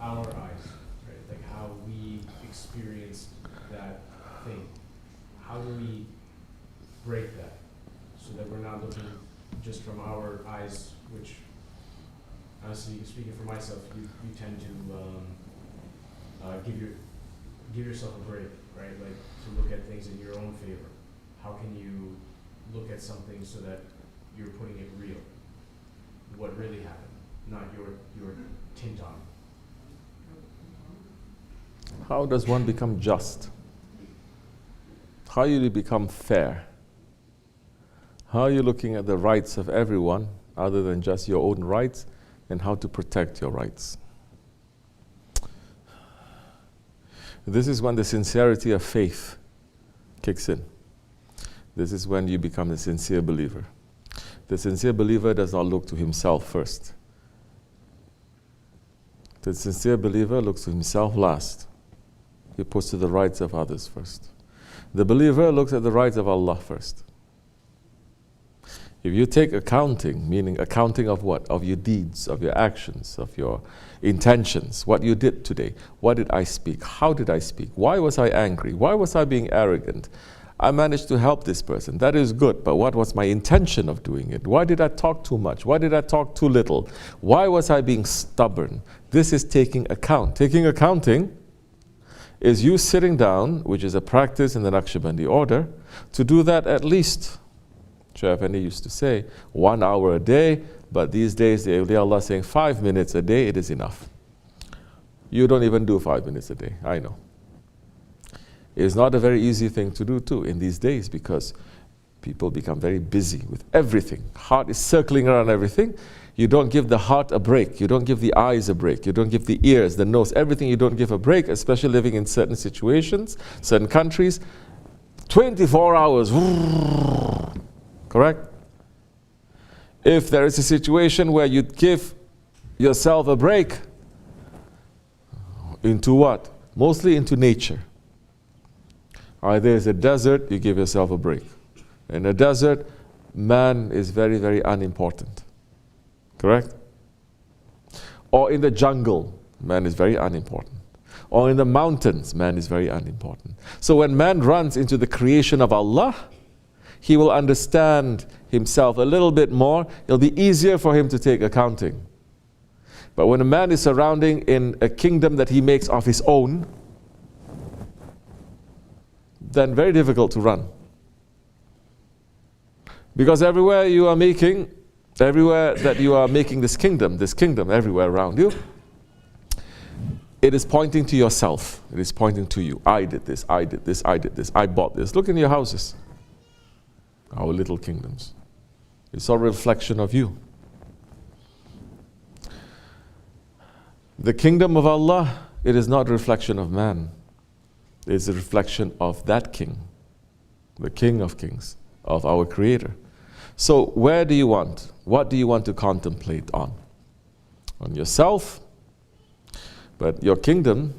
our eyes, right? Like how we experience that thing. How do we break that so that we're not looking just from our eyes, which, honestly, speaking for myself, you tend to give yourself a break, right? Like to look at things in your own favor. How can you look at something so that you're putting it real? What really happened, not your tint on it. How does one become just? How do you become fair? How are you looking at the rights of everyone other than just your own rights, and how to protect your rights? This is when the sincerity of faith kicks in. This is when you become a sincere believer. The sincere believer does not look to himself first. The sincere believer looks to himself last. He puts to the rights of others first. The believer looks at the rights of Allah first. If you take accounting, meaning accounting of what? Of your deeds, of your actions, of your intentions, what you did today. What did I speak? How did I speak? Why was I angry? Why was I being arrogant? I managed to help this person. That is good, but what was my intention of doing it? Why did I talk too much? Why did I talk too little? Why was I being stubborn? This is taking account. Taking accounting is you sitting down, which is a practice in the Naqshbandi order, to do that at least. Shaykh Effendi used to say 1 hour a day, but these days the awliya Allah saying 5 minutes a day, it is enough. You don't even do 5 minutes a day, I know. It's not a very easy thing to do too in these days, because people become very busy with everything. Heart is circling around everything. You don't give the heart a break. You don't give the eyes a break. You don't give the ears, the nose, everything you don't give a break, especially living in certain situations, certain countries. 24 hours. Correct? If there is a situation where you give yourself a break, into what? Mostly into nature. There is a desert, you give yourself a break. In a desert, man is very, very unimportant. Correct? Or in the jungle, man is very unimportant. Or in the mountains, man is very unimportant. So when man runs into the creation of Allah, he will understand himself a little bit more. It'll be easier for him to take accounting. But when a man is surrounding in a kingdom that he makes of his own, then very difficult to run. Because everywhere that you are making this kingdom everywhere around you, it is pointing to yourself. It is pointing to you. I did this, I did this, I did this, I bought this. Look in your houses. Our little kingdoms. It's all a reflection of you. The kingdom of Allah, it is not a reflection of man. It is a reflection of that king, the King of Kings, of our Creator. So where do you want? What do you want to contemplate on? On yourself? But your kingdom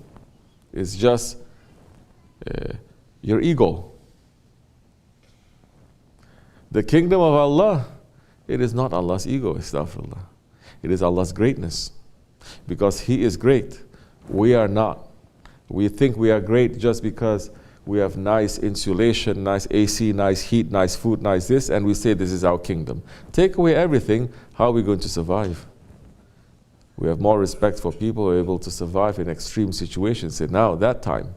is just your ego. The kingdom of Allah, it is not Allah's ego, astaghfirullah. It is Allah's greatness. Because He is great. We are not. We think we are great just because we have nice insulation, nice AC, nice heat, nice food, nice this, and we say this is our kingdom. Take away everything, how are we going to survive? We have more respect for people who are able to survive in extreme situations. And now, that time,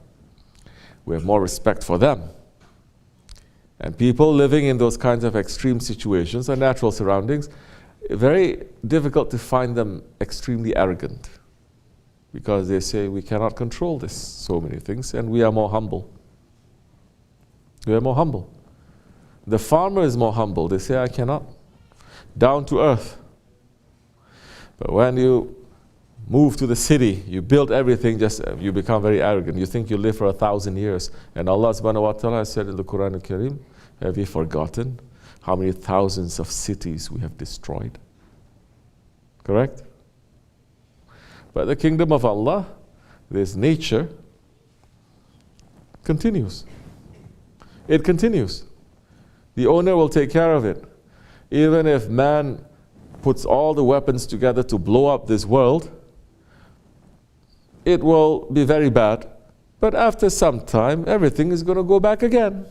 we have more respect for them. And people living in those kinds of extreme situations or natural surroundings, very difficult to find them extremely arrogant. Because they say, we cannot control this, so many things, and we are more humble. We are more humble. The farmer is more humble. They say, I cannot. Down to earth. But when you move to the city, you build everything, you become very arrogant. You think you live for 1,000 years. And Allah subhanahu wa ta'ala said in the Quran al-Karim, have you forgotten how many thousands of cities we have destroyed? Correct? But the kingdom of Allah, this nature, continues. It continues. The owner will take care of it. Even if man puts all the weapons together to blow up this world, it will be very bad. But after some time, everything is going to go back again.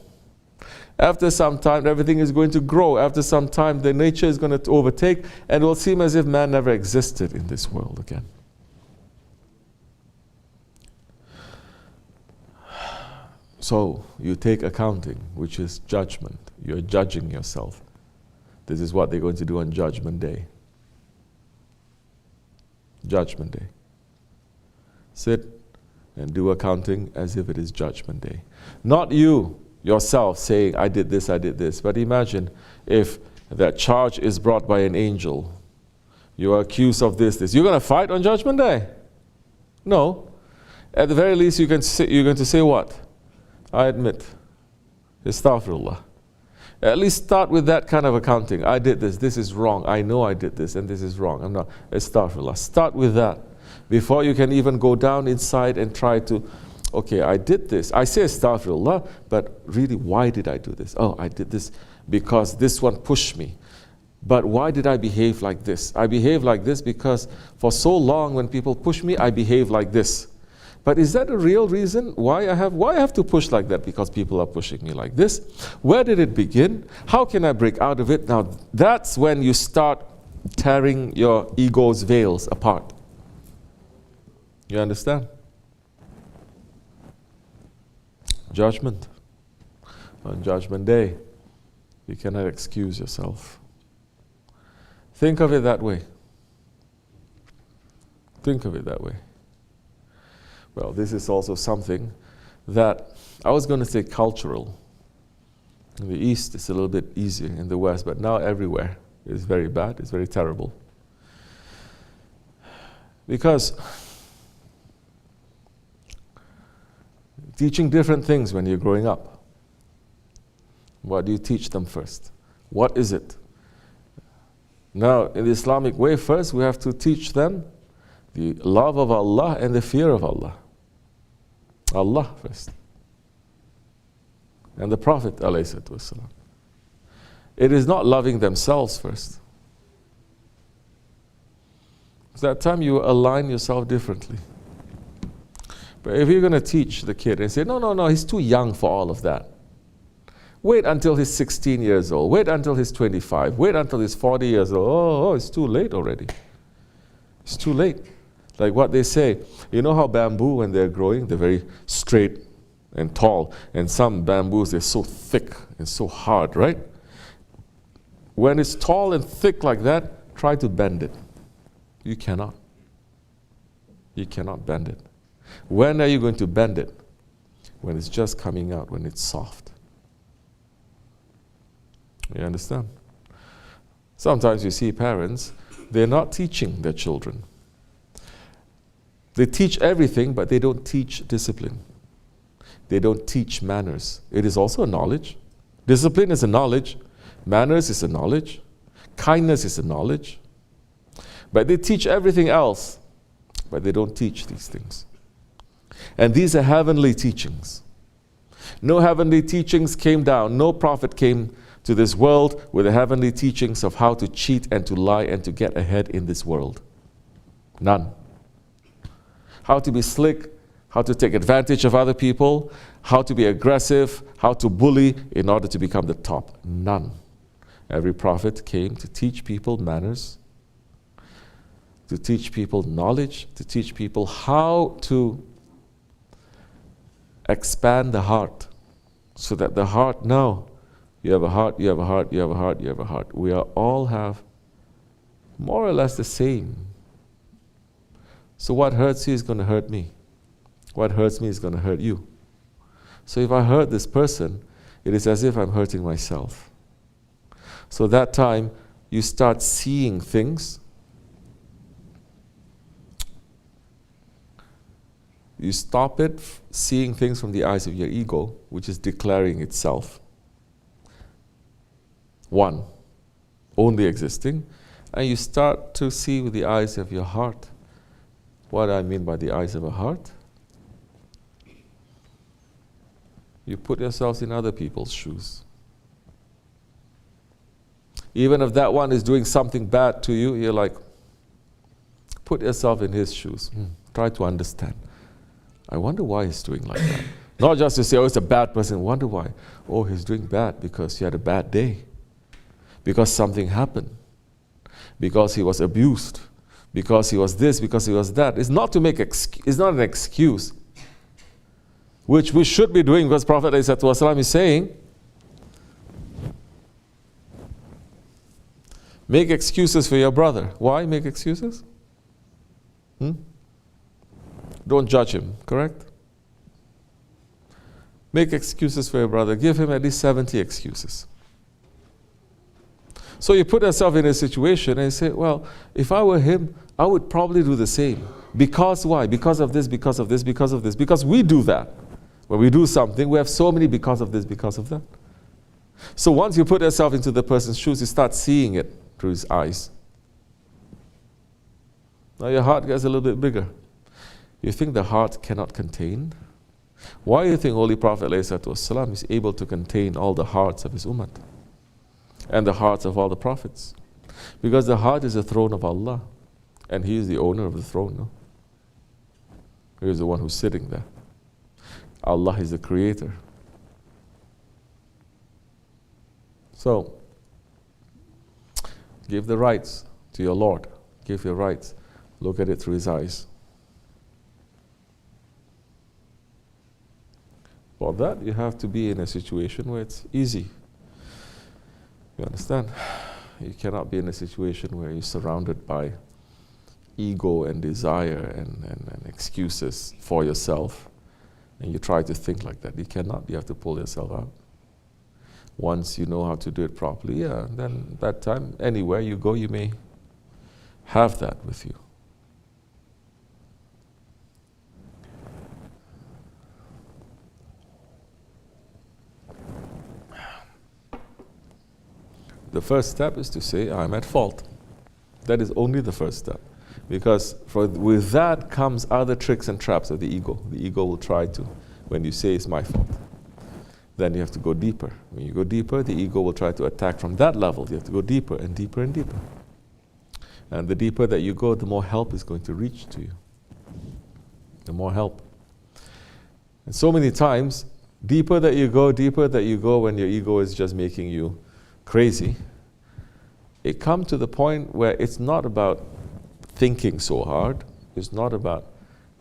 After some time, everything is going to grow. After some time, the nature is going to overtake, and it will seem as if man never existed in this world again. So, you take accounting, which is judgment. You're judging yourself. This is what they're going to do on Judgment Day. Judgment Day. Sit and do accounting as if it is Judgment Day. Not you, yourself, saying, I did this. But imagine if that charge is brought by an angel. You are accused of this. You're going to fight on Judgment Day? No. At the very least, you're going to say what? I admit. Astaghfirullah. At least start with that kind of accounting. I did this is wrong. I know I did this, and this is wrong. I'm not. Astaghfirullah. Start with that. Before you can even go down inside and try to, okay, I did this. I say astaghfirullah, but really, why did I do this? Oh, I did this because this one pushed me. But why did I behave like this? I behave like this because for so long when people push me, I behave like this. But is that a real reason why I have to push like that? Because people are pushing me like this. Where did it begin? How can I break out of it? Now, that's when you start tearing your ego's veils apart. You understand? Judgment. On Judgment Day, you cannot excuse yourself. Think of it that way. Think of it that way. Well, this is also something that I was going to say cultural. In the East, it's a little bit easier. In the West, but now everywhere it's very bad. It's very terrible. Because teaching different things when you're growing up. What do you teach them first? What is it? Now, in the Islamic way, first we have to teach them the love of Allah and the fear of Allah. Allah first. And the Prophet ﷺ. It is not loving themselves first. At that time you align yourself differently. But if you're going to teach the kid and say, no, he's too young for all of that. Wait until he's 16 years old. Wait until he's 25. Wait until he's 40 years old. Oh, it's too late already. It's too late. Like what they say, you know how bamboo, when they're growing, they're very straight and tall. And some bamboos, they're so thick and so hard, right? When it's tall and thick like that, try to bend it. You cannot. You cannot bend it. When are you going to bend it? When it's just coming out, when it's soft. You understand? Sometimes you see parents, they're not teaching their children. They teach everything, but they don't teach discipline. They don't teach manners. It is also a knowledge. Discipline is a knowledge. Manners is a knowledge. Kindness is a knowledge. But they teach everything else, but they don't teach these things. And these are heavenly teachings. No heavenly teachings came down. No prophet came to this world with the heavenly teachings of how to cheat and to lie and to get ahead in this world. None. How to be slick, how to take advantage of other people, how to be aggressive, how to bully in order to become the top. None. Every prophet came to teach people manners, to teach people knowledge, to teach people how to expand the heart, so that the heart, now, you have a heart, you have a heart, you have a heart, you have a heart. We all have more or less the same. So what hurts you is going to hurt me. What hurts me is going to hurt you. So if I hurt this person, it is as if I'm hurting myself. So that time, you start seeing things. You stop it seeing things from the eyes of your ego, which is declaring itself. One, only existing. And you start to see with the eyes of your heart. What I mean by the eyes of a heart? You put yourselves in other people's shoes. Even if that one is doing something bad to you, you're like, put yourself in his shoes. Try to understand. I wonder why he's doing like that. Not just to say, oh, it's a bad person. Wonder why. Oh, he's doing bad because he had a bad day. Because something happened. Because he was abused. Because he was this, because he was that. It's not it's not an excuse. Which we should be doing, because Prophet ﷺ is saying, make excuses for your brother. Why make excuses? Don't judge him, correct? Make excuses for your brother. Give him at least 70 excuses. So you put yourself in a situation and you say, well, if I were him, I would probably do the same. Because why? Because of this, because of this, because of this. Because we do that. When we do something, we have so many because of this, because of that. So once you put yourself into the person's shoes, you start seeing it through his eyes. Now your heart gets a little bit bigger. You think the heart cannot contain? Why do you think Holy Prophet ﷺ is able to contain all the hearts of his ummah? And the hearts of all the prophets? Because the heart is the throne of Allah. And he is the owner of the throne. No? He is the one who's sitting there. Allah is the creator. So, give the rights to your Lord. Give your rights. Look at it through his eyes. For that, you have to be in a situation where it's easy. You understand? You cannot be in a situation where you're surrounded by ego and desire and excuses for yourself. And you try to think like that. You cannot. You have to pull yourself out. Once you know how to do it properly, then that time, anywhere you go, you may have that with you. The first step is to say, I'm at fault. That is only the first step. Because with that comes other tricks and traps of the ego. The ego will try to, when you say it's my fault. Then you have to go deeper. When you go deeper, the ego will try to attack from that level. You have to go deeper and deeper and deeper. And the deeper that you go, the more help is going to reach to you. The more help. And so many times, deeper that you go when your ego is just making you crazy, it comes to the point where it's not about thinking so hard. It's not about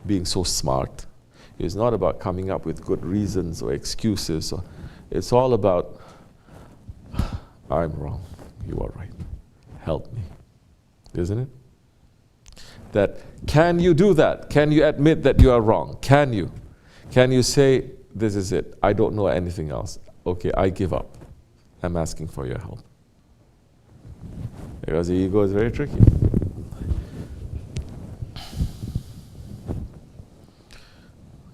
being so smart. It's not about coming up with good reasons or excuses. It's all about, I'm wrong, you are right. Help me. Isn't it? That, can you do that? Can you admit that you are wrong? Can you? Can you say, this is it, I don't know anything else. Okay, I give up. I'm asking for your help. Because the ego is very tricky.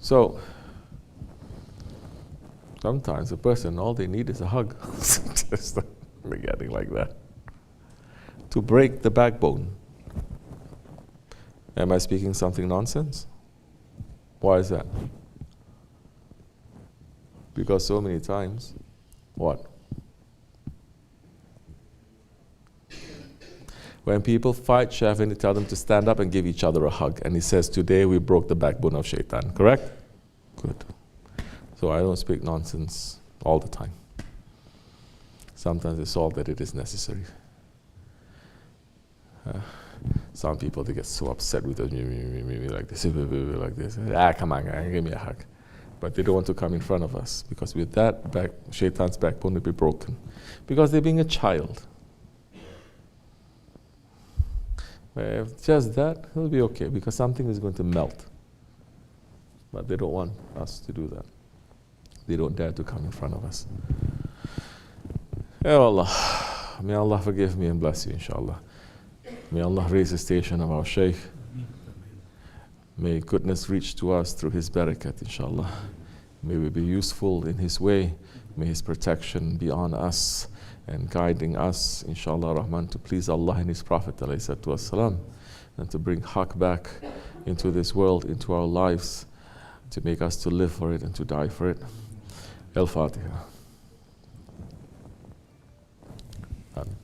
So, sometimes a person, all they need is a hug. Just getting like that. To break the backbone. Am I speaking something nonsense? Why is that? Because so many times, what? When people fight, Shafi'i tell them to stand up and give each other a hug. And he says, today we broke the backbone of shaitan. Correct? Good. So I don't speak nonsense all the time. Sometimes it's all that it is necessary. Some people, they get so upset with us, like this, like this. Come on, give me a hug. But they don't want to come in front of us. Because with that, shaitan's backbone will be broken. Because they're being a child. If just that, it'll be okay, because something is going to melt. But they don't want us to do that. They don't dare to come in front of us. Ya Allah, may Allah forgive me and bless you, inshallah. May Allah raise the station of our Shaykh. May goodness reach to us through his barakat, inshallah. May we be useful in his way. May his protection be on us and guiding us, inshallah Rahman, to please Allah and His Prophet ﷺ, and to bring haqq back into this world, into our lives, to make us to live for it and to die for it. Al-Fatiha. Amen.